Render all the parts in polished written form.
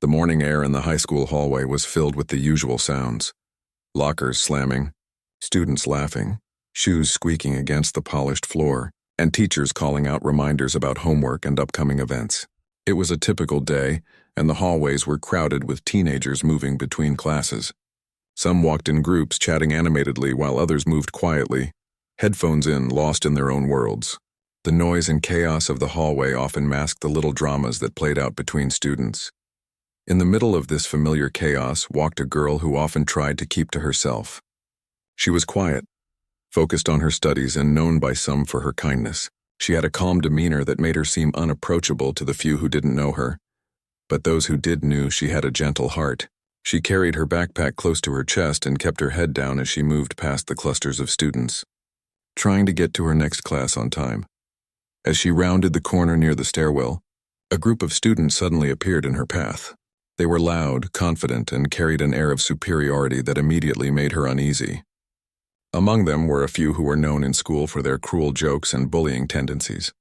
The morning air in the high school hallway was filled with the usual sounds. Lockers slamming, students laughing, shoes squeaking against the polished floor, and teachers calling out reminders about homework and upcoming events. It was a typical day, and the hallways were crowded with teenagers moving between classes. Some walked in groups, chatting animatedly, while others moved quietly, headphones in, lost in their own worlds. The noise and chaos of the hallway often masked the little dramas that played out between students. In the middle of this familiar chaos walked a girl who often tried to keep to herself. She was quiet, focused on her studies, and known by some for her kindness. She had a calm demeanor that made her seem unapproachable to the few who didn't know her. But those who did knew she had a gentle heart. She carried her backpack close to her chest and kept her head down as she moved past the clusters of students, trying to get to her next class on time. As she rounded the corner near the stairwell, a group of students suddenly appeared in her path. They were loud, confident, and carried an air of superiority that immediately made her uneasy. Among them were a few who were known in school for their cruel jokes and bullying tendencies.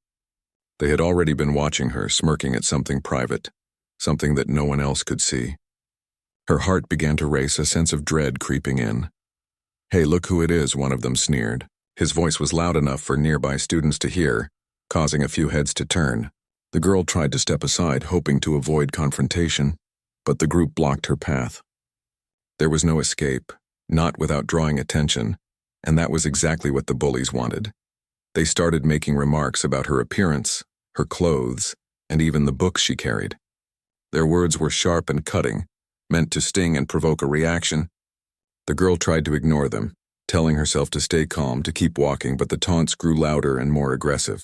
They had already been watching her, smirking at something private, something that no one else could see. Her heart began to race, a sense of dread creeping in. "Hey, look who it is," one of them sneered. His voice was loud enough for nearby students to hear, causing a few heads to turn. The girl tried to step aside, hoping to avoid confrontation, but the group blocked her path. There was no escape, not without drawing attention, and that was exactly what the bullies wanted. They started making remarks about her appearance, her clothes, and even the books she carried. Their words were sharp and cutting, meant to sting and provoke a reaction. The girl tried to ignore them, telling herself to stay calm, to keep walking, but the taunts grew louder and more aggressive.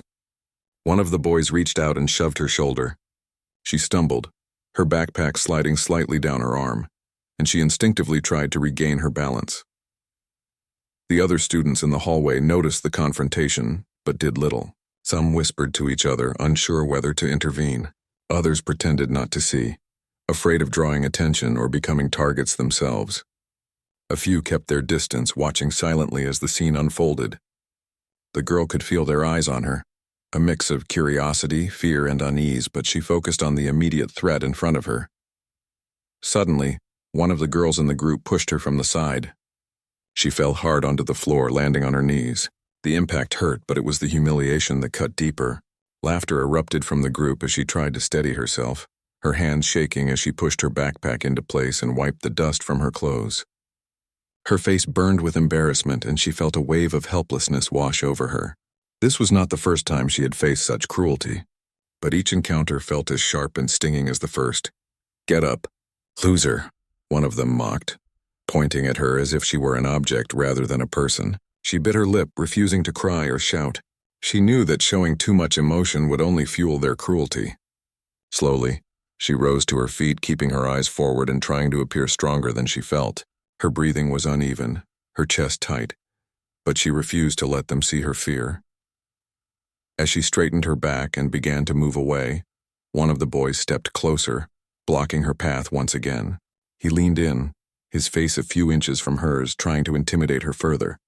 One of the boys reached out and shoved her shoulder. She stumbled, her backpack sliding slightly down her arm, and she instinctively tried to regain her balance. The other students in the hallway noticed the confrontation, but did little. Some whispered to each other, unsure whether to intervene. Others pretended not to see, afraid of drawing attention or becoming targets themselves. A few kept their distance, watching silently as the scene unfolded. The girl could feel their eyes on her, a mix of curiosity, fear, and unease, but she focused on the immediate threat in front of her. Suddenly, one of the girls in the group pushed her from the side. She fell hard onto the floor, landing on her knees. The impact hurt, but it was the humiliation that cut deeper. Laughter erupted from the group as she tried to steady herself, her hands shaking as she pushed her backpack into place and wiped the dust from her clothes. Her face burned with embarrassment, and she felt a wave of helplessness wash over her. This was not the first time she had faced such cruelty, but each encounter felt as sharp and stinging as the first. "Get up, loser," one of them mocked, pointing at her as if she were an object rather than a person. She bit her lip, refusing to cry or shout. She knew that showing too much emotion would only fuel their cruelty. Slowly, she rose to her feet, keeping her eyes forward and trying to appear stronger than she felt. Her breathing was uneven, her chest tight, but she refused to let them see her fear. As she straightened her back and began to move away, one of the boys stepped closer, blocking her path once again. He leaned in, his face a few inches from hers, trying to intimidate her further.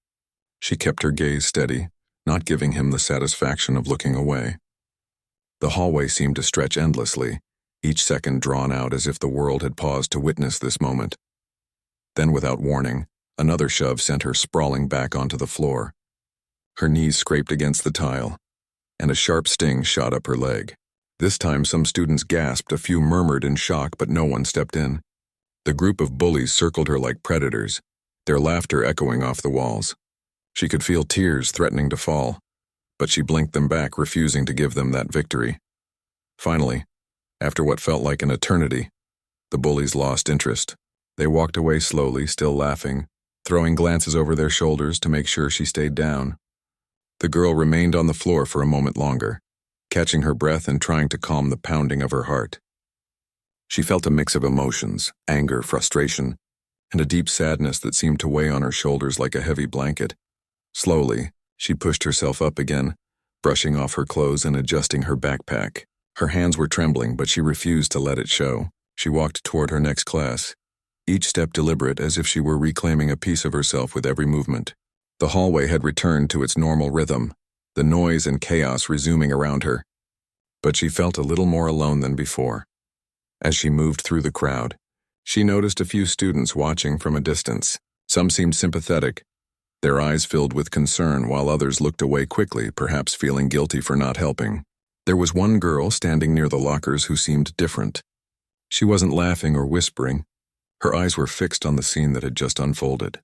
She kept her gaze steady, not giving him the satisfaction of looking away. The hallway seemed to stretch endlessly, each second drawn out as if the world had paused to witness this moment. Then, without warning, another shove sent her sprawling back onto the floor. Her knees scraped against the tile, and a sharp sting shot up her leg. This time some students gasped, a few murmured in shock, but no one stepped in. The group of bullies circled her like predators, their laughter echoing off the walls. She could feel tears threatening to fall, but she blinked them back, refusing to give them that victory. Finally, after what felt like an eternity, the bullies lost interest. They walked away slowly, still laughing, throwing glances over their shoulders to make sure she stayed down. The girl remained on the floor for a moment longer, catching her breath and trying to calm the pounding of her heart. She felt a mix of emotions, anger, frustration, and a deep sadness that seemed to weigh on her shoulders like a heavy blanket. Slowly, she pushed herself up again, brushing off her clothes and adjusting her backpack. Her hands were trembling, but she refused to let it show. She walked toward her next class, each step deliberate, as if she were reclaiming a piece of herself with every movement. The hallway had returned to its normal rhythm, the noise and chaos resuming around her, but she felt a little more alone than before. As she moved through the crowd, she noticed a few students watching from a distance. Some seemed sympathetic, their eyes filled with concern, while others looked away quickly, perhaps feeling guilty for not helping. There was one girl standing near the lockers who seemed different. She wasn't laughing or whispering. Her eyes were fixed on the scene that had just unfolded.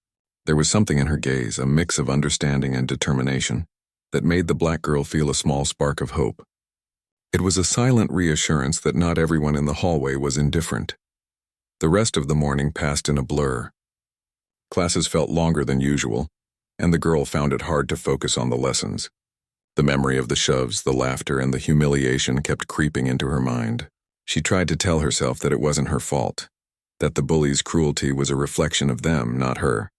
There was something in her gaze, a mix of understanding and determination, that made the black girl feel a small spark of hope. It was a silent reassurance that not everyone in the hallway was indifferent. The rest of the morning passed in a blur. Classes felt longer than usual, and the girl found it hard to focus on the lessons. The memory of the shoves, the laughter, and the humiliation kept creeping into her mind. She tried to tell herself that it wasn't her fault, that the bullies' cruelty was a reflection of them, not her.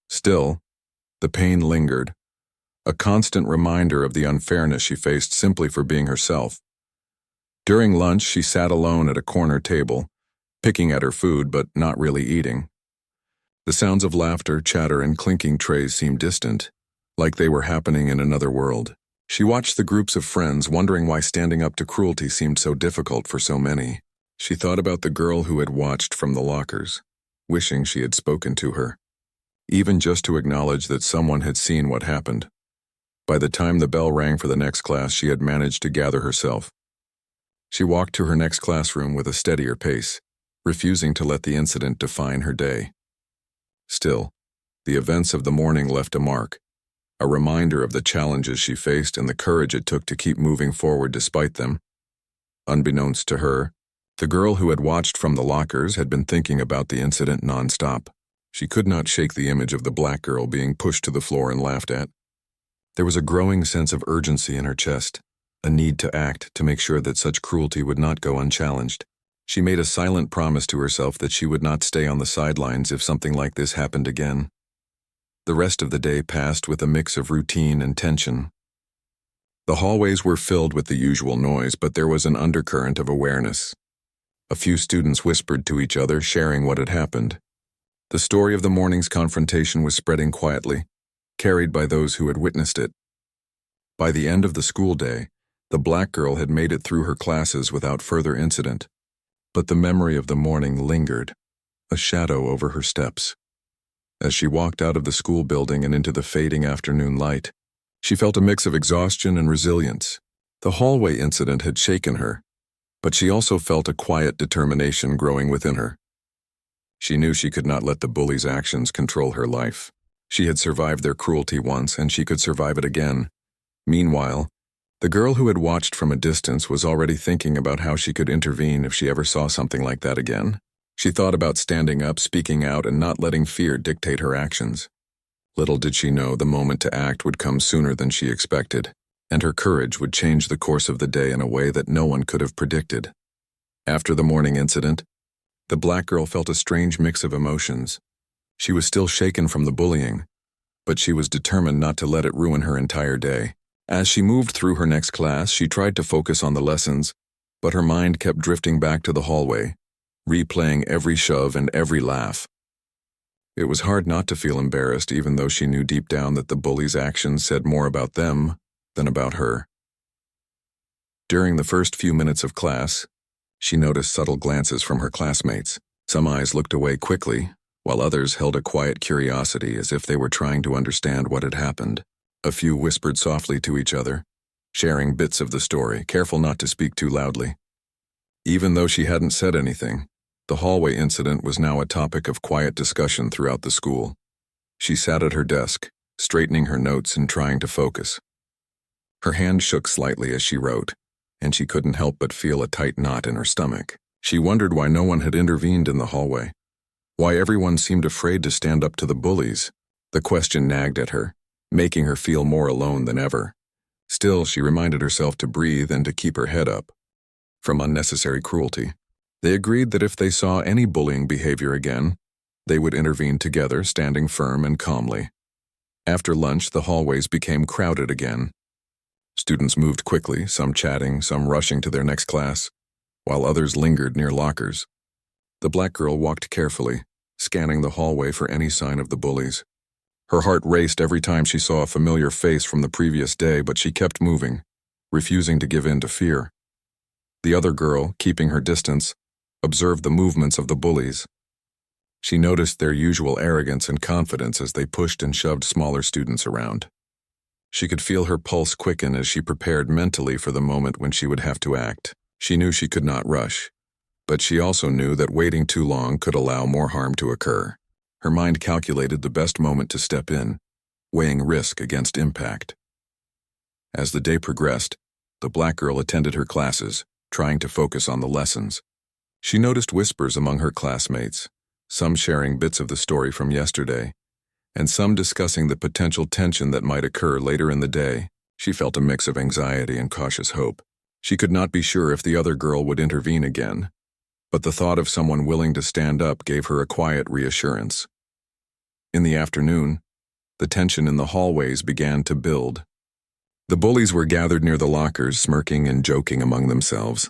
Still, the pain lingered, a constant reminder of the unfairness she faced simply for being herself. During lunch, she sat alone at a corner table, picking at her food but not really eating. The sounds of laughter, chatter, and clinking trays seemed distant, like they were happening in another world. She watched the groups of friends, wondering why standing up to cruelty seemed so difficult for so many. She thought about the girl who had watched from the lockers, wishing she had spoken to her, even just to acknowledge that someone had seen what happened. By the time the bell rang for the next class, she had managed to gather herself. She walked to her next classroom with a steadier pace, refusing to let the incident define her day. Still, the events of the morning left a mark, a reminder of the challenges she faced and the courage it took to keep moving forward despite them. Unbeknownst to her, the girl who had watched from the lockers had been thinking about the incident nonstop. She could not shake the image of the black girl being pushed to the floor and laughed at. There was a growing sense of urgency in her chest, a need to act to make sure that such cruelty would not go unchallenged. She made a silent promise to herself that she would not stay on the sidelines if something like this happened again. The rest of the day passed with a mix of routine and tension. The hallways were filled with the usual noise, but there was an undercurrent of awareness. A few students whispered to each other, sharing what had happened. The story of the morning's confrontation was spreading quietly, carried by those who had witnessed it. By the end of the school day, the black girl had made it through her classes without further incident, but the memory of the morning lingered, a shadow over her steps. As she walked out of the school building and into the fading afternoon light, she felt a mix of exhaustion and resilience. The hallway incident had shaken her, but she also felt a quiet determination growing within her. She knew she could not let the bullies' actions control her life. She had survived their cruelty once, and she could survive it again. Meanwhile, the girl who had watched from a distance was already thinking about how she could intervene if she ever saw something like that again. She thought about standing up, speaking out, and not letting fear dictate her actions. Little did she know the moment to act would come sooner than she expected, and her courage would change the course of the day in a way that no one could have predicted. After the morning incident, the black girl felt a strange mix of emotions. She was still shaken from the bullying, but she was determined not to let it ruin her entire day. As she moved through her next class, she tried to focus on the lessons, but her mind kept drifting back to the hallway, replaying every shove and every laugh. It was hard not to feel embarrassed, even though she knew deep down that the bullies' actions said more about them than about her. During the first few minutes of class, she noticed subtle glances from her classmates. Some eyes looked away quickly, while others held a quiet curiosity as if they were trying to understand what had happened. A few whispered softly to each other, sharing bits of the story, careful not to speak too loudly. Even though she hadn't said anything, the hallway incident was now a topic of quiet discussion throughout the school. She sat at her desk, straightening her notes and trying to focus. Her hand shook slightly as she wrote, and she couldn't help but feel a tight knot in her stomach. She wondered why no one had intervened in the hallway, why everyone seemed afraid to stand up to the bullies. The question nagged at her, making her feel more alone than ever. Still, she reminded herself to breathe and to keep her head up from unnecessary cruelty. They agreed that if they saw any bullying behavior again, they would intervene together, standing firm and calmly. After lunch, the hallways became crowded again. Students moved quickly, some chatting, some rushing to their next class, while others lingered near lockers. The black girl walked carefully, scanning the hallway for any sign of the bullies. Her heart raced every time she saw a familiar face from the previous day, but she kept moving, refusing to give in to fear. The other girl, keeping her distance, observed the movements of the bullies. She noticed their usual arrogance and confidence as they pushed and shoved smaller students around. She could feel her pulse quicken as she prepared mentally for the moment when she would have to act. She knew she could not rush, but she also knew that waiting too long could allow more harm to occur. Her mind calculated the best moment to step in, weighing risk against impact. As the day progressed, the black girl attended her classes, trying to focus on the lessons. She noticed whispers among her classmates, some sharing bits of the story from yesterday, and some discussing the potential tension that might occur later in the day. She felt a mix of anxiety and cautious hope. She could not be sure if the other girl would intervene again, but the thought of someone willing to stand up gave her a quiet reassurance. In the afternoon, the tension in the hallways began to build. The bullies were gathered near the lockers, smirking and joking among themselves.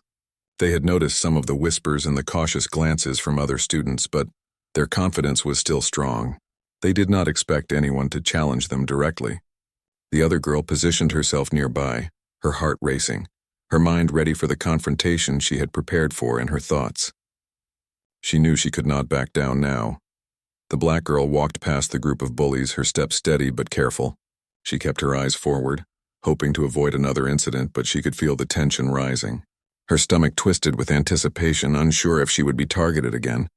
They had noticed some of the whispers and the cautious glances from other students, but their confidence was still strong. They did not expect anyone to challenge them directly. The other girl positioned herself nearby, her heart racing, her mind ready for the confrontation she had prepared for in her thoughts. She knew she could not back down now. The black girl walked past the group of bullies, her steps steady but careful. She kept her eyes forward, hoping to avoid another incident, but she could feel the tension rising. Her stomach twisted with anticipation, unsure if she would be targeted again.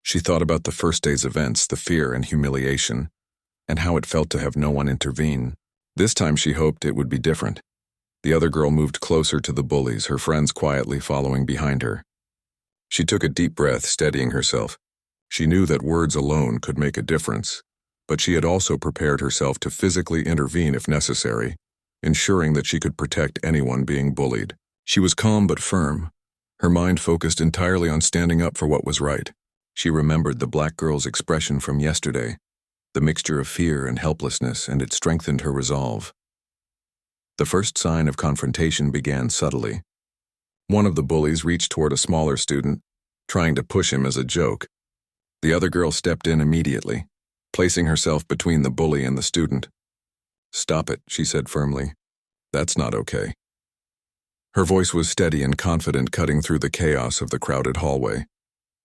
She thought about the first day's events, the fear and humiliation, and how it felt to have no one intervene. This time she hoped it would be different. The other girl moved closer to the bullies, her friends quietly following behind her. She took a deep breath, steadying herself. She knew that words alone could make a difference, but she had also prepared herself to physically intervene if necessary, ensuring that she could protect anyone being bullied. She was calm but firm, her mind focused entirely on standing up for what was right. She remembered the black girl's expression from yesterday, the mixture of fear and helplessness, and it strengthened her resolve. The first sign of confrontation began subtly. One of the bullies reached toward a smaller student, trying to push him as a joke. The other girl stepped in immediately, placing herself between the bully and the student. "Stop it," she said firmly. "That's not okay." Her voice was steady and confident, cutting through the chaos of the crowded hallway.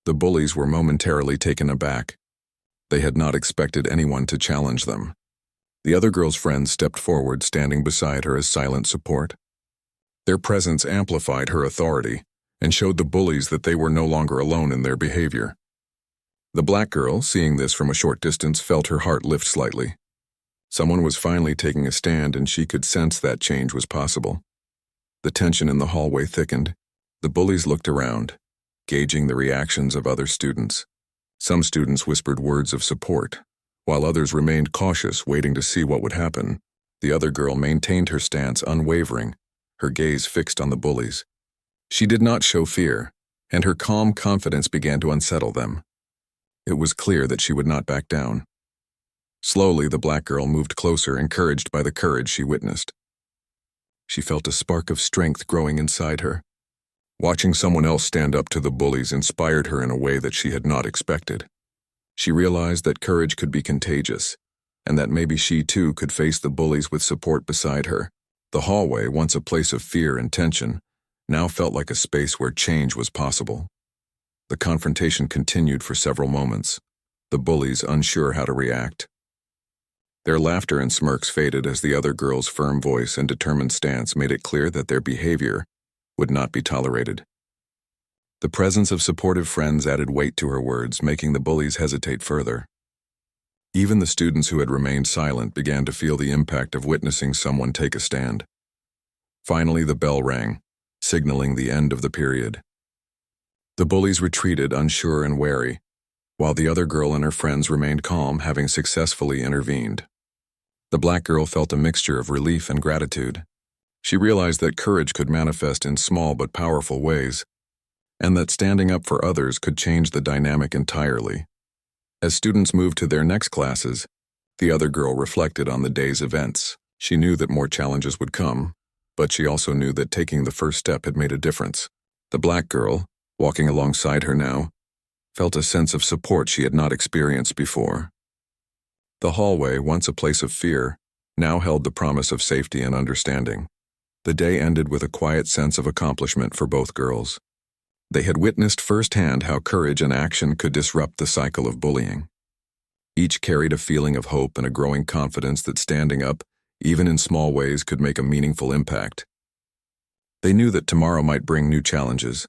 The bullies were momentarily taken aback. They had not expected anyone to challenge them. The other girl's friends stepped forward, standing beside her as silent support. Their presence amplified her authority and showed the bullies that they were no longer alone in their behavior. The black girl, seeing this from a short distance, felt her heart lift slightly. Someone was finally taking a stand, and she could sense that change was possible. The tension in the hallway thickened. The bullies looked around, gauging the reactions of other students. Some students whispered words of support, while others remained cautious, waiting to see what would happen. The other girl maintained her stance unwavering, her gaze fixed on the bullies. She did not show fear, and her calm confidence began to unsettle them. It was clear that she would not back down. Slowly, the black girl moved closer, encouraged by the courage she witnessed. She felt a spark of strength growing inside her. Watching someone else stand up to the bullies inspired her in a way that she had not expected. She realized that courage could be contagious, and that maybe she too could face the bullies with support beside her. The hallway, once a place of fear and tension, now felt like a space where change was possible. The confrontation continued for several moments, the bullies unsure how to react. Their laughter and smirks faded as the other girl's firm voice and determined stance made it clear that their behavior would not be tolerated. The presence of supportive friends added weight to her words, making the bullies hesitate further. Even the students who had remained silent began to feel the impact of witnessing someone take a stand. Finally, the bell rang, signaling the end of the period. The bullies retreated, unsure and wary, while the other girl and her friends remained calm, having successfully intervened. The black girl felt a mixture of relief and gratitude. She realized that courage could manifest in small but powerful ways, and that standing up for others could change the dynamic entirely. As students moved to their next classes, the other girl reflected on the day's events. She knew that more challenges would come, but she also knew that taking the first step had made a difference. The black girl, walking alongside her now, felt a sense of support she had not experienced before. The hallway, once a place of fear, now held the promise of safety and understanding. The day ended with a quiet sense of accomplishment for both girls. They had witnessed firsthand how courage and action could disrupt the cycle of bullying. Each carried a feeling of hope and a growing confidence that standing up, even in small ways, could make a meaningful impact. They knew that tomorrow might bring new challenges,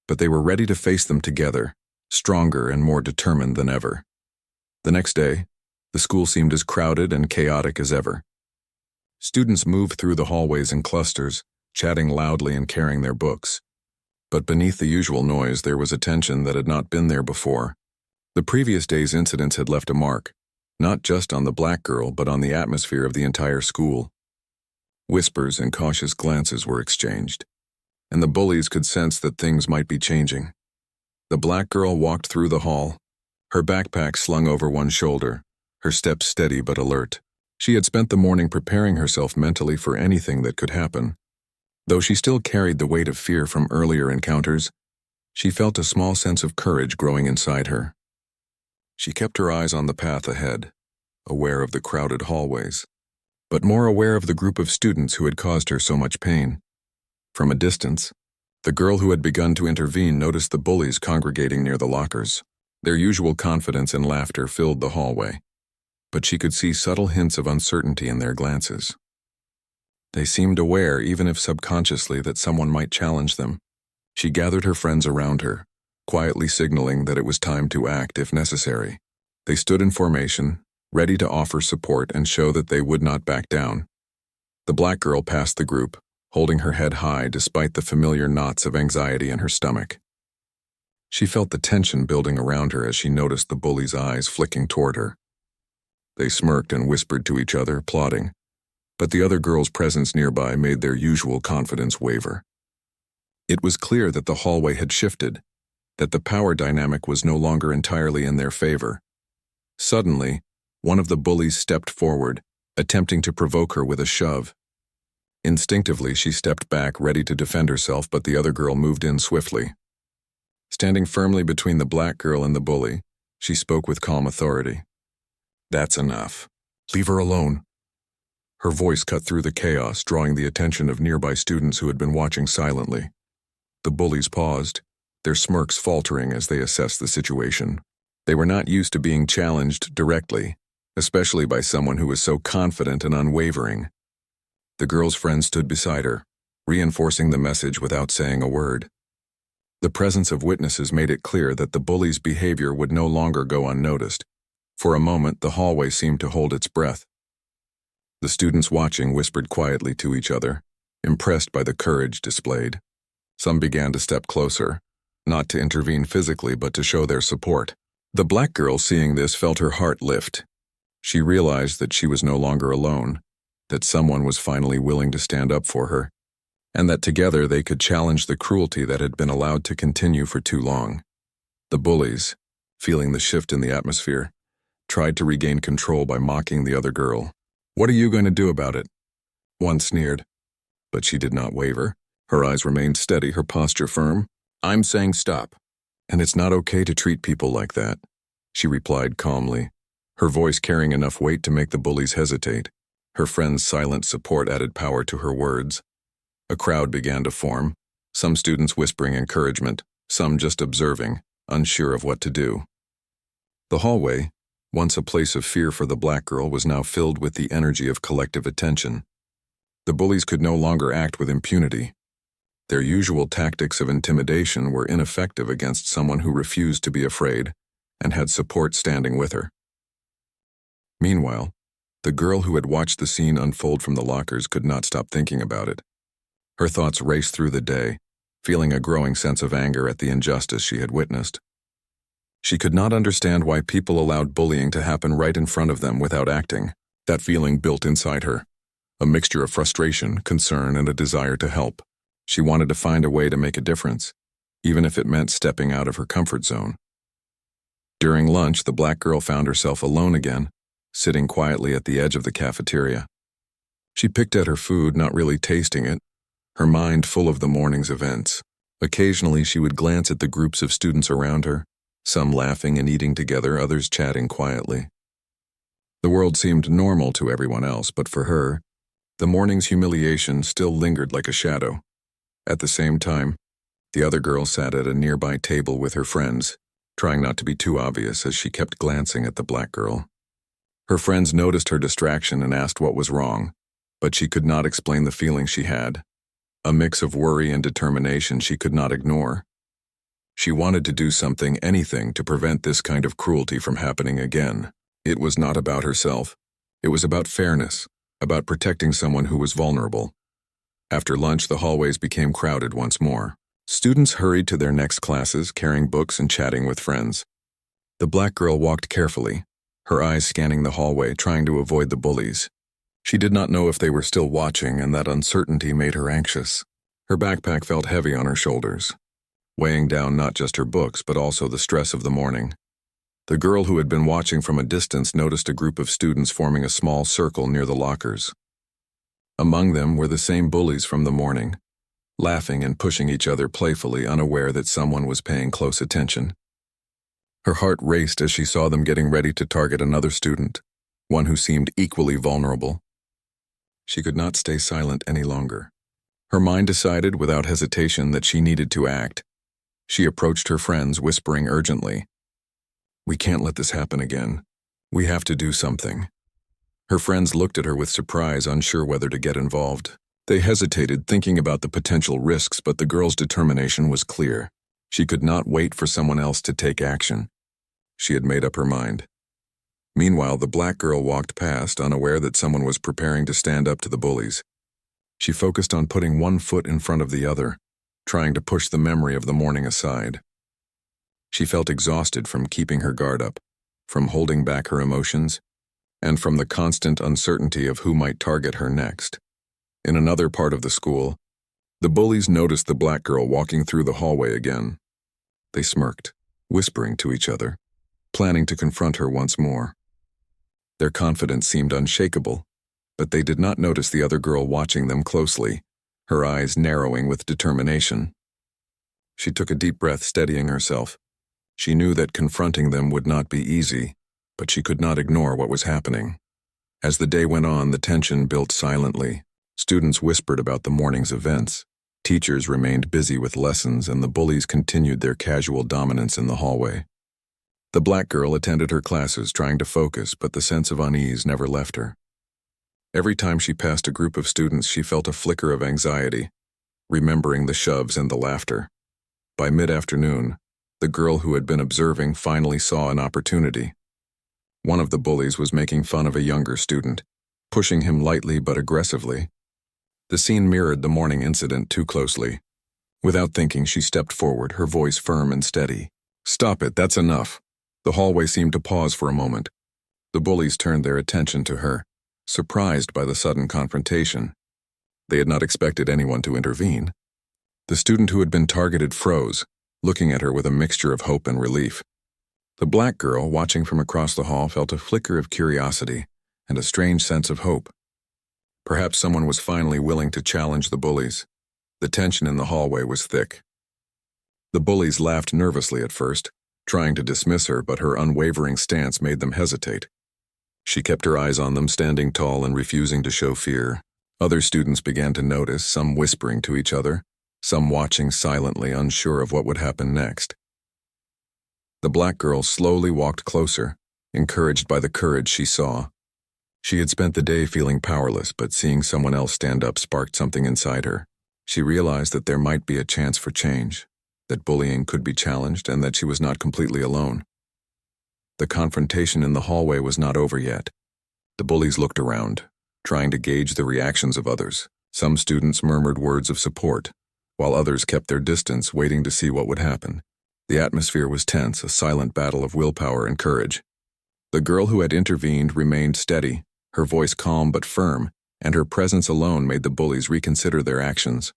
but they were ready to face them together, stronger and more determined than ever. The next day, the school seemed as crowded and chaotic as ever. Students moved through the hallways in clusters, chatting loudly and carrying their books. But beneath the usual noise, there was a tension that had not been there before. The previous day's incidents had left a mark, not just on the black girl, but on the atmosphere of the entire school. Whispers and cautious glances were exchanged, and the bullies could sense that things might be changing. The black girl walked through the hall, her backpack slung over one shoulder, her steps steady but alert. She had spent the morning preparing herself mentally for anything that could happen. Though she still carried the weight of fear from earlier encounters, she felt a small sense of courage growing inside her. She kept her eyes on the path ahead, aware of the crowded hallways, but more aware of the group of students who had caused her so much pain. From a distance, the girl who had begun to intervene noticed the bullies congregating near the lockers. Their usual confidence and laughter filled the hallway, but she could see subtle hints of uncertainty in their glances. They seemed aware, even if subconsciously, that someone might challenge them. She gathered her friends around her, quietly signaling that it was time to act if necessary. They stood in formation, ready to offer support and show that they would not back down. The black girl passed the group, holding her head high despite the familiar knots of anxiety in her stomach. She felt the tension building around her as she noticed the bullies' eyes flicking toward her. They smirked and whispered to each other, plotting, but the other girl's presence nearby made their usual confidence waver. It was clear that the hallway had shifted, that the power dynamic was no longer entirely in their favor. Suddenly, one of the bullies stepped forward, attempting to provoke her with a shove. Instinctively, she stepped back, ready to defend herself, but the other girl moved in swiftly. Standing firmly between the black girl and the bully, she spoke with calm authority. "That's enough. Leave her alone." Her voice cut through the chaos, drawing the attention of nearby students who had been watching silently. The bullies paused, their smirks faltering as they assessed the situation. They were not used to being challenged directly, especially by someone who was so confident and unwavering. The girl's friend stood beside her, reinforcing the message without saying a word. The presence of witnesses made it clear that the bully's behavior would no longer go unnoticed. For a moment, the hallway seemed to hold its breath. The students watching whispered quietly to each other, impressed by the courage displayed. Some began to step closer, not to intervene physically but to show their support. The black girl, seeing this, felt her heart lift. She realized that she was no longer alone, that someone was finally willing to stand up for her, and that together they could challenge the cruelty that had been allowed to continue for too long. The bullies, feeling the shift in the atmosphere, tried to regain control by mocking the other girl. "What are you going to do about it?" one sneered. But she did not waver. Her eyes remained steady, her posture firm. "I'm saying stop. And it's not okay to treat people like that," she replied calmly, her voice carrying enough weight to make the bullies hesitate. Her friend's silent support added power to her words. A crowd began to form, some students whispering encouragement, some just observing, unsure of what to do. The hallway, once a place of fear for the black girl, was now filled with the energy of collective attention. The bullies could no longer act with impunity. Their usual tactics of intimidation were ineffective against someone who refused to be afraid and had support standing with her. Meanwhile, the girl who had watched the scene unfold from the lockers could not stop thinking about it. Her thoughts raced through the day, feeling a growing sense of anger at the injustice she had witnessed. She could not understand why people allowed bullying to happen right in front of them without acting. That feeling built inside her, a mixture of frustration, concern, and a desire to help. She wanted to find a way to make a difference, even if it meant stepping out of her comfort zone. During lunch, the black girl found herself alone again, sitting quietly at the edge of the cafeteria. She picked at her food, not really tasting it, her mind full of the morning's events. Occasionally, she would glance at the groups of students around her, some laughing and eating together, others chatting quietly. The world seemed normal to everyone else, but for her, the morning's humiliation still lingered like a shadow. At the same time, The other girl sat at a nearby table with her friends, trying not to be too obvious as she kept glancing at the black girl. Her friends noticed her distraction and asked what was wrong, but she could not explain the feeling she had, a mix of worry and determination she could not ignore. She wanted to do something, anything, to prevent this kind of cruelty from happening again. It was not about herself. It was about fairness, about protecting someone who was vulnerable. After lunch, the hallways became crowded once more. Students hurried to their next classes, carrying books and chatting with friends. The black girl walked carefully, her eyes scanning the hallway, trying to avoid the bullies. She did not know if they were still watching, and that uncertainty made her anxious. Her backpack felt heavy on her shoulders, weighing down not just her books but also the stress of the morning. The girl who had been watching from a distance noticed a group of students forming a small circle near the lockers. Among them were the same bullies from the morning, laughing and pushing each other playfully, unaware that someone was paying close attention. Her heart raced as she saw them getting ready to target another student, one who seemed equally vulnerable. She could not stay silent any longer. Her mind decided without hesitation that she needed to act. She approached her friends, whispering urgently, "We can't let this happen again. We have to do something." Her friends looked at her with surprise, unsure whether to get involved. They hesitated, thinking about the potential risks, but the girl's determination was clear. She could not wait for someone else to take action. She had made up her mind. Meanwhile, the black girl walked past, unaware that someone was preparing to stand up to the bullies. She focused on putting one foot in front of the other, trying to push the memory of the morning aside. She felt exhausted from keeping her guard up, from holding back her emotions, and from the constant uncertainty of who might target her next. In another part of the school, the bullies noticed the black girl walking through the hallway again. They smirked, whispering to each other, planning to confront her once more. Their confidence seemed unshakable, but they did not notice the other girl watching them closely, her eyes narrowing with determination. She took a deep breath, steadying herself. She knew that confronting them would not be easy, but she could not ignore what was happening. As the day went on, the tension built silently. Students whispered about the morning's events. Teachers remained busy with lessons, and the bullies continued their casual dominance in the hallway. The black girl attended her classes, trying to focus, but the sense of unease never left her. Every time she passed a group of students, she felt a flicker of anxiety, remembering the shoves and the laughter. By mid-afternoon, the girl who had been observing finally saw an opportunity. One of the bullies was making fun of a younger student, pushing him lightly but aggressively. The scene mirrored the morning incident too closely. Without thinking, she stepped forward, her voice firm and steady. "Stop it, that's enough." The hallway seemed to pause for a moment. The bullies turned their attention to her, surprised by the sudden confrontation. They had not expected anyone to intervene. The student who had been targeted froze, looking at her with a mixture of hope and relief. The black girl, watching from across the hall, felt a flicker of curiosity and a strange sense of hope. Perhaps someone was finally willing to challenge the bullies. The tension in the hallway was thick. The bullies laughed nervously at first, trying to dismiss her, but her unwavering stance made them hesitate. She kept her eyes on them, standing tall and refusing to show fear. Other students began to notice, some whispering to each other, some watching silently, unsure of what would happen next. The black girl slowly walked closer, encouraged by the courage she saw. She had spent the day feeling powerless, but seeing someone else stand up sparked something inside her. She realized that there might be a chance for change, that bullying could be challenged, and that she was not completely alone. The confrontation in the hallway was not over yet. The bullies looked around, trying to gauge the reactions of others. Some students murmured words of support, while others kept their distance, waiting to see what would happen. The atmosphere was tense, a silent battle of willpower and courage. The girl who had intervened remained steady, her voice calm but firm, and her presence alone made the bullies reconsider their actions.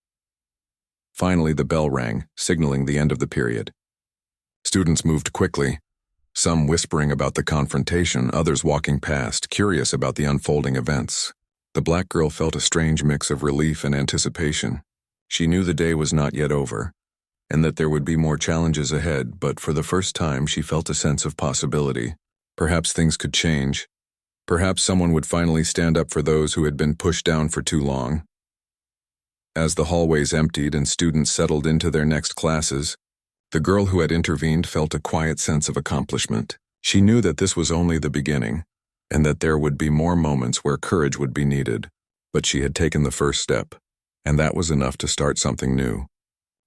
Finally, the bell rang, signaling the end of the period. Students moved quickly, some whispering about the confrontation, others walking past, curious about the unfolding events. The black girl felt a strange mix of relief and anticipation. She knew the day was not yet over, and that there would be more challenges ahead, but for the first time she felt a sense of possibility. Perhaps things could change. Perhaps someone would finally stand up for those who had been pushed down for too long. As the hallways emptied and students settled into their next classes, the girl who had intervened felt a quiet sense of accomplishment. She knew that this was only the beginning, and that there would be more moments where courage would be needed. But she had taken the first step, and that was enough to start something new.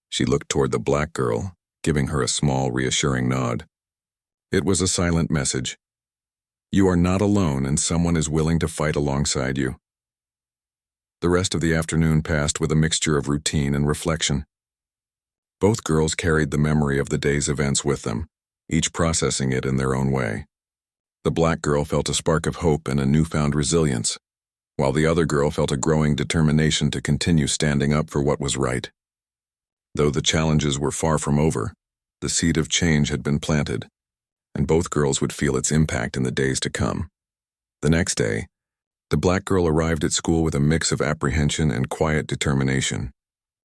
She looked toward the black girl, giving her a small, reassuring nod. It was a silent message. You are not alone, and someone is willing to fight alongside you. The rest of the afternoon passed with a mixture of routine and reflection. Both girls carried the memory of the day's events with them, each processing it in their own way. The black girl felt a spark of hope and a newfound resilience, while the other girl felt a growing determination to continue standing up for what was right. Though the challenges were far from over, the seed of change had been planted, and both girls would feel its impact in the days to come. The next day, the black girl arrived at school with a mix of apprehension and quiet determination.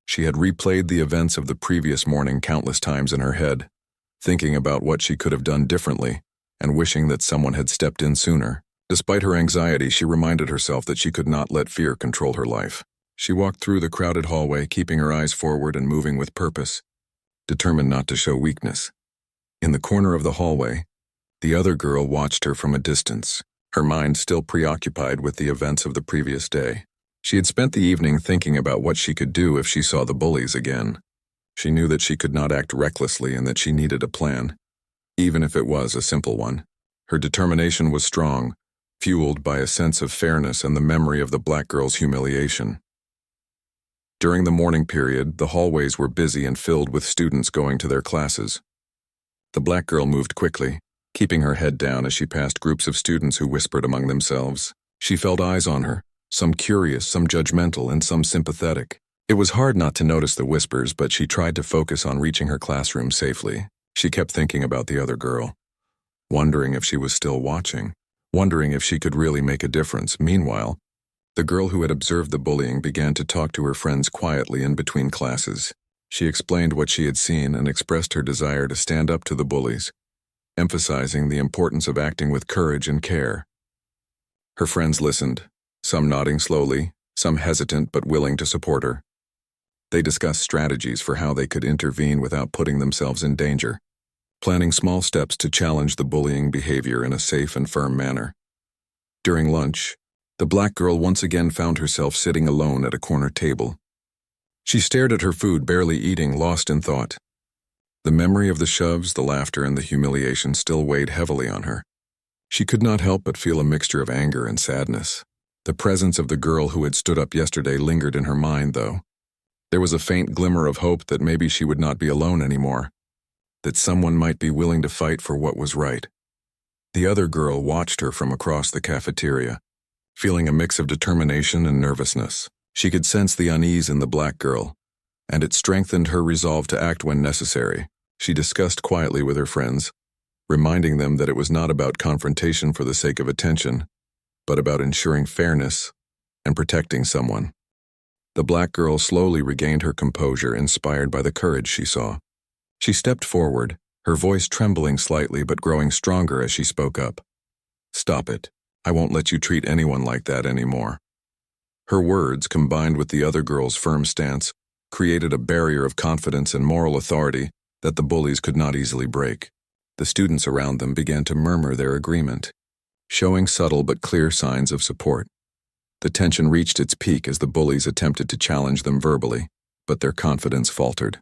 She had replayed the events of the previous morning countless times in her head, thinking about what she could have done differently and wishing that someone had stepped in sooner. Despite her anxiety, she reminded herself that she could not let fear control her life. She walked through the crowded hallway, keeping her eyes forward and moving with purpose, determined not to show weakness. In the corner of the hallway, the other girl watched her from a distance, her mind still preoccupied with the events of the previous day. She had spent the evening thinking about what she could do if she saw the bullies again. She knew that she could not act recklessly and that she needed a plan, even if it was a simple one. Her determination was strong, fueled by a sense of fairness and the memory of the black girl's humiliation. During the morning period, the hallways were busy and filled with students going to their classes. The black girl moved quickly, keeping her head down as she passed groups of students who whispered among themselves. She felt eyes on her, some curious, some judgmental, and some sympathetic. It was hard not to notice the whispers, but she tried to focus on reaching her classroom safely. She kept thinking about the other girl, wondering if she was still watching, wondering if she could really make a difference. Meanwhile, the girl who had observed the bullying began to talk to her friends quietly in between classes. She explained what she had seen and expressed her desire to stand up to the bullies, emphasizing the importance of acting with courage and care. Her friends listened, some nodding slowly, some hesitant but willing to support her. They discussed strategies for how they could intervene without putting themselves in danger, planning small steps to challenge the bullying behavior in a safe and firm manner. During lunch, the black girl once again found herself sitting alone at a corner table. She stared at her food, barely eating, lost in thought. The memory of the shoves, the laughter, and the humiliation still weighed heavily on her. She could not help but feel a mixture of anger and sadness. The presence of the girl who had stood up yesterday lingered in her mind, though. There was a faint glimmer of hope that maybe she would not be alone anymore, that someone might be willing to fight for what was right. The other girl watched her from across the cafeteria, feeling a mix of determination and nervousness. She could sense the unease in the black girl, and it strengthened her resolve to act when necessary. She discussed quietly with her friends, reminding them that it was not about confrontation for the sake of attention, but about ensuring fairness and protecting someone. The black girl slowly regained her composure, inspired by the courage she saw. She stepped forward, her voice trembling slightly but growing stronger as she spoke up. "Stop it. I won't let you treat anyone like that anymore." Her words, combined with the other girl's firm stance, created a barrier of confidence and moral authority that the bullies could not easily break. The students around them began to murmur their agreement, showing subtle but clear signs of support. The tension reached its peak as the bullies attempted to challenge them verbally, but their confidence faltered.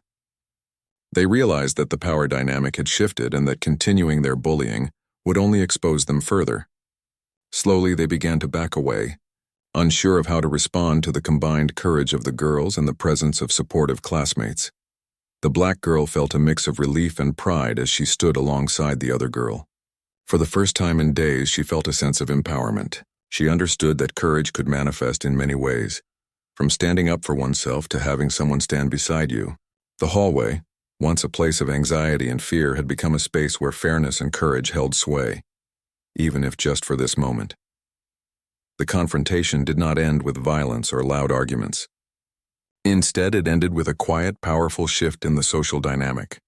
They realized that the power dynamic had shifted and that continuing their bullying would only expose them further. Slowly they began to back away, unsure of how to respond to the combined courage of the girls and the presence of supportive classmates. The black girl felt a mix of relief and pride as she stood alongside the other girl. For the first time in days, she felt a sense of empowerment. She understood that courage could manifest in many ways, from standing up for oneself to having someone stand beside you. The hallway, once a place of anxiety and fear, had become a space where fairness and courage held sway, even if just for this moment. The confrontation did not end with violence or loud arguments. Instead, it ended with a quiet, powerful shift in the social dynamic.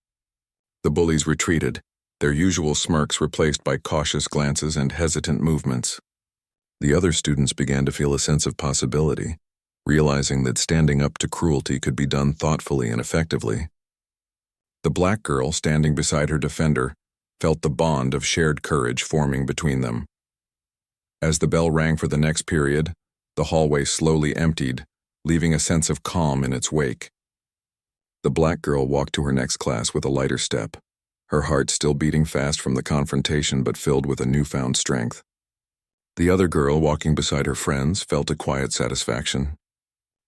The bullies retreated, their usual smirks replaced by cautious glances and hesitant movements. The other students began to feel a sense of possibility, realizing that standing up to cruelty could be done thoughtfully and effectively. The black girl, standing beside her defender, felt the bond of shared courage forming between them. As the bell rang for the next period, the hallway slowly emptied, leaving a sense of calm in its wake. The black girl walked to her next class with a lighter step, her heart still beating fast from the confrontation but filled with a newfound strength. The other girl, walking beside her friends, felt a quiet satisfaction.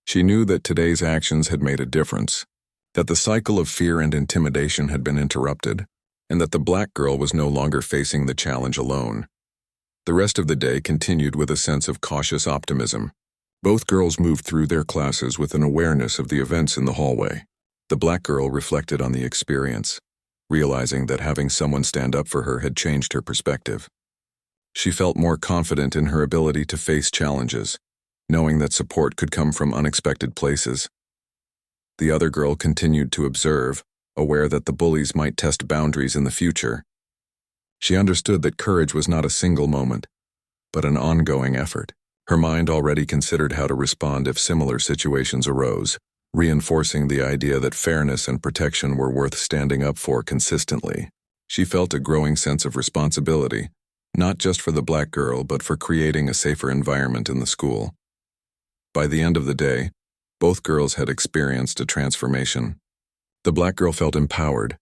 She knew that today's actions had made a difference, that the cycle of fear and intimidation had been interrupted, and that the black girl was no longer facing the challenge alone. The rest of the day continued with a sense of cautious optimism. Both girls moved through their classes with an awareness of the events in the hallway. The black girl reflected on the experience, realizing that having someone stand up for her had changed her perspective. She felt more confident in her ability to face challenges, knowing that support could come from unexpected places. The other girl continued to observe, aware that the bullies might test boundaries in the future. She understood that courage was not a single moment, but an ongoing effort. Her mind already considered how to respond if similar situations arose, reinforcing the idea that fairness and protection were worth standing up for consistently. She felt a growing sense of responsibility, not just for the black girl, but for creating a safer environment in the school. By the end of the day, both girls had experienced a transformation. The black girl felt empowered,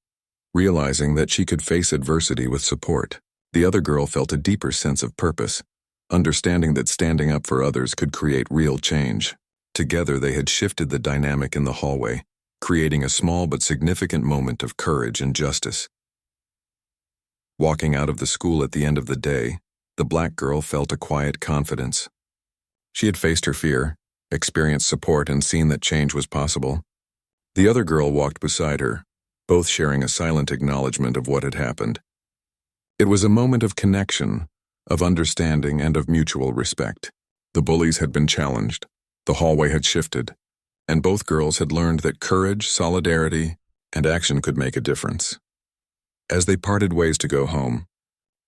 realizing that she could face adversity with support. The other girl felt a deeper sense of purpose, understanding that standing up for others could create real change. Together they had shifted the dynamic in the hallway, creating a small but significant moment of courage and justice. Walking out of the school at the end of the day, the black girl felt a quiet confidence. She had faced her fear, experienced support, and seen that change was possible. The other girl walked beside her, both sharing a silent acknowledgement of what had happened. It was a moment of connection, of understanding, and of mutual respect. The bullies had been challenged, the hallway had shifted, and both girls had learned that courage, solidarity, and action could make a difference. As they parted ways to go home,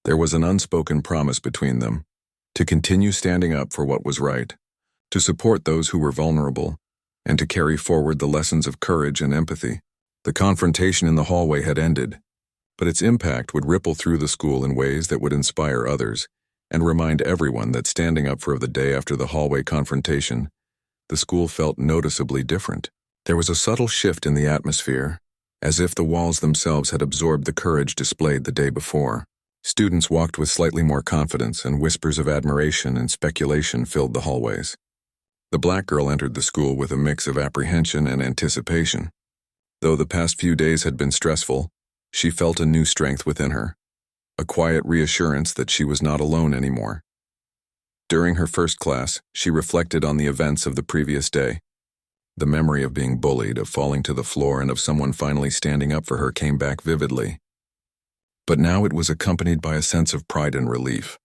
there was an unspoken promise between them, to continue standing up for what was right, to support those who were vulnerable, and to carry forward the lessons of courage and empathy. The confrontation in the hallway had ended, but its impact would ripple through the school in ways that would inspire others and remind everyone that standing up for the day after the hallway confrontation, the school felt noticeably different. There was a subtle shift in the atmosphere, as if the walls themselves had absorbed the courage displayed the day before. Students walked with slightly more confidence, and whispers of admiration and speculation filled the hallways. The black girl entered the school with a mix of apprehension and anticipation. Though the past few days had been stressful, she felt a new strength within her, a quiet reassurance that she was not alone anymore. During her first class, she reflected on the events of the previous day. The memory of being bullied, of falling to the floor, and of someone finally standing up for her came back vividly. But now it was accompanied by a sense of pride and relief.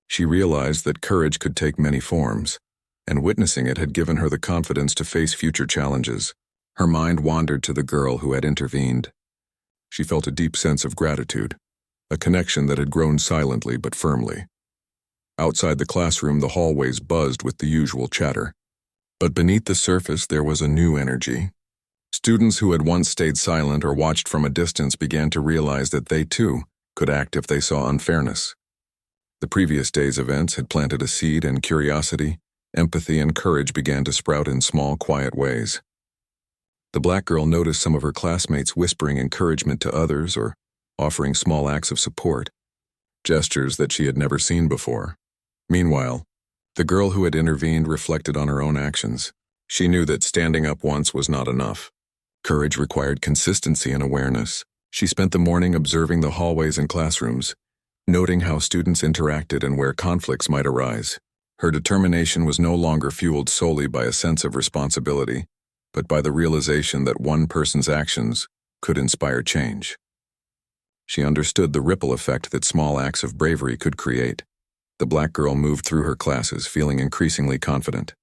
She realized that courage could take many forms, and witnessing it had given her the confidence to face future challenges. Her mind wandered to the girl who had intervened. She felt a deep sense of gratitude, a connection that had grown silently but firmly. Outside the classroom, the hallways buzzed with the usual chatter. But beneath the surface, there was a new energy. Students who had once stayed silent or watched from a distance began to realize that they, too, could act if they saw unfairness. The previous day's events had planted a seed, and curiosity, empathy, and courage began to sprout in small, quiet ways. The black girl noticed some of her classmates whispering encouragement to others or offering small acts of support, gestures that she had never seen before. Meanwhile, the girl who had intervened reflected on her own actions. She knew that standing up once was not enough. Courage required consistency and awareness. She spent the morning observing the hallways and classrooms, noting how students interacted and where conflicts might arise. Her determination was no longer fueled solely by a sense of responsibility, but by the realization that one person's actions could inspire change. She understood the ripple effect that small acts of bravery could create. The black girl moved through her classes feeling increasingly confident.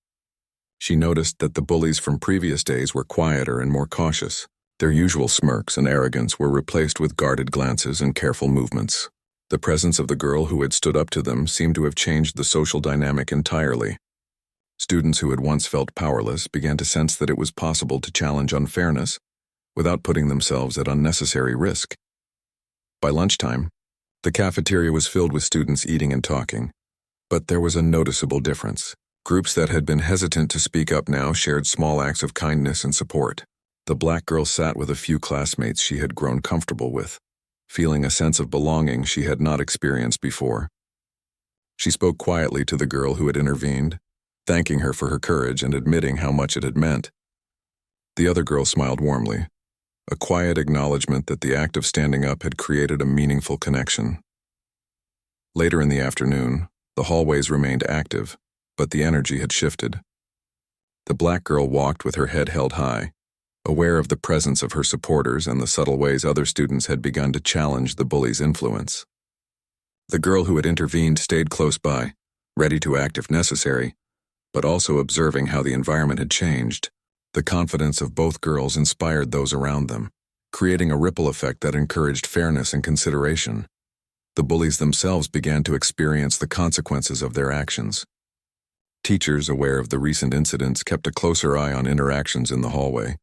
She noticed that the bullies from previous days were quieter and more cautious. Their usual smirks and arrogance were replaced with guarded glances and careful movements. The presence of the girl who had stood up to them seemed to have changed the social dynamic entirely. Students who had once felt powerless began to sense that it was possible to challenge unfairness without putting themselves at unnecessary risk. By lunchtime, the cafeteria was filled with students eating and talking, but there was a noticeable difference. Groups that had been hesitant to speak up now shared small acts of kindness and support. The black girl sat with a few classmates she had grown comfortable with, feeling a sense of belonging she had not experienced before. She spoke quietly to the girl who had intervened, thanking her for her courage and admitting how much it had meant. The other girl smiled warmly, a quiet acknowledgement that the act of standing up had created a meaningful connection. Later in the afternoon, the hallways remained active, but the energy had shifted. The black girl walked with her head held high, aware of the presence of her supporters and the subtle ways other students had begun to challenge the bully's influence. The girl who had intervened stayed close by, ready to act if necessary, but also observing how the environment had changed. The confidence of both girls inspired those around them, creating a ripple effect that encouraged fairness and consideration. The bullies themselves began to experience the consequences of their actions. Teachers, aware of the recent incidents, kept a closer eye on interactions in the hallway.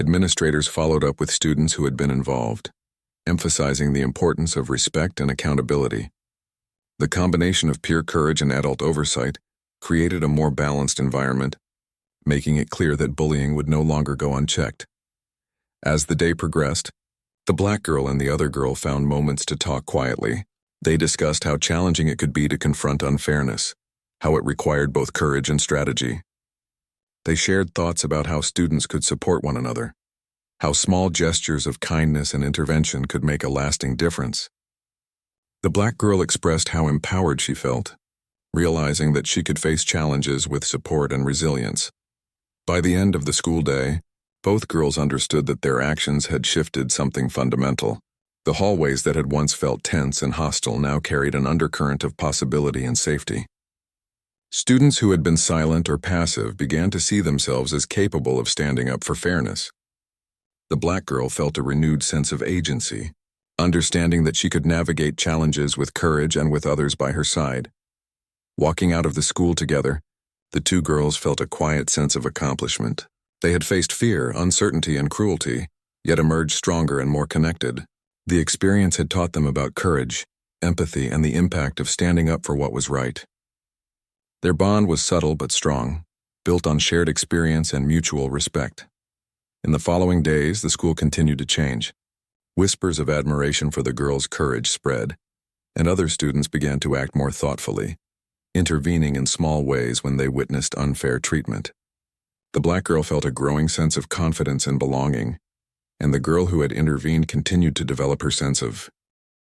Administrators followed up with students who had been involved, emphasizing the importance of respect and accountability. The combination of peer courage and adult oversight created a more balanced environment, making it clear that bullying would no longer go unchecked. As the day progressed, the black girl and the other girl found moments to talk quietly. They discussed how challenging it could be to confront unfairness, how it required both courage and strategy. They shared thoughts about how students could support one another, how small gestures of kindness and intervention could make a lasting difference. The black girl expressed how empowered she felt, realizing that she could face challenges with support and resilience. By the end of the school day, both girls understood that their actions had shifted something fundamental. The hallways that had once felt tense and hostile now carried an undercurrent of possibility and safety. Students who had been silent or passive began to see themselves as capable of standing up for fairness. The black girl felt a renewed sense of agency, understanding that she could navigate challenges with courage and with others by her side. Walking out of the school together, the two girls felt a quiet sense of accomplishment. They had faced fear, uncertainty, and cruelty, yet emerged stronger and more connected. The experience had taught them about courage, empathy, and the impact of standing up for what was right. Their bond was subtle but strong, built on shared experience and mutual respect. In the following days, the school continued to change. Whispers of admiration for the girls' courage spread, and other students began to act more thoughtfully, intervening in small ways when they witnessed unfair treatment. The black girl felt a growing sense of confidence and belonging, and the girl who had intervened continued to develop her sense of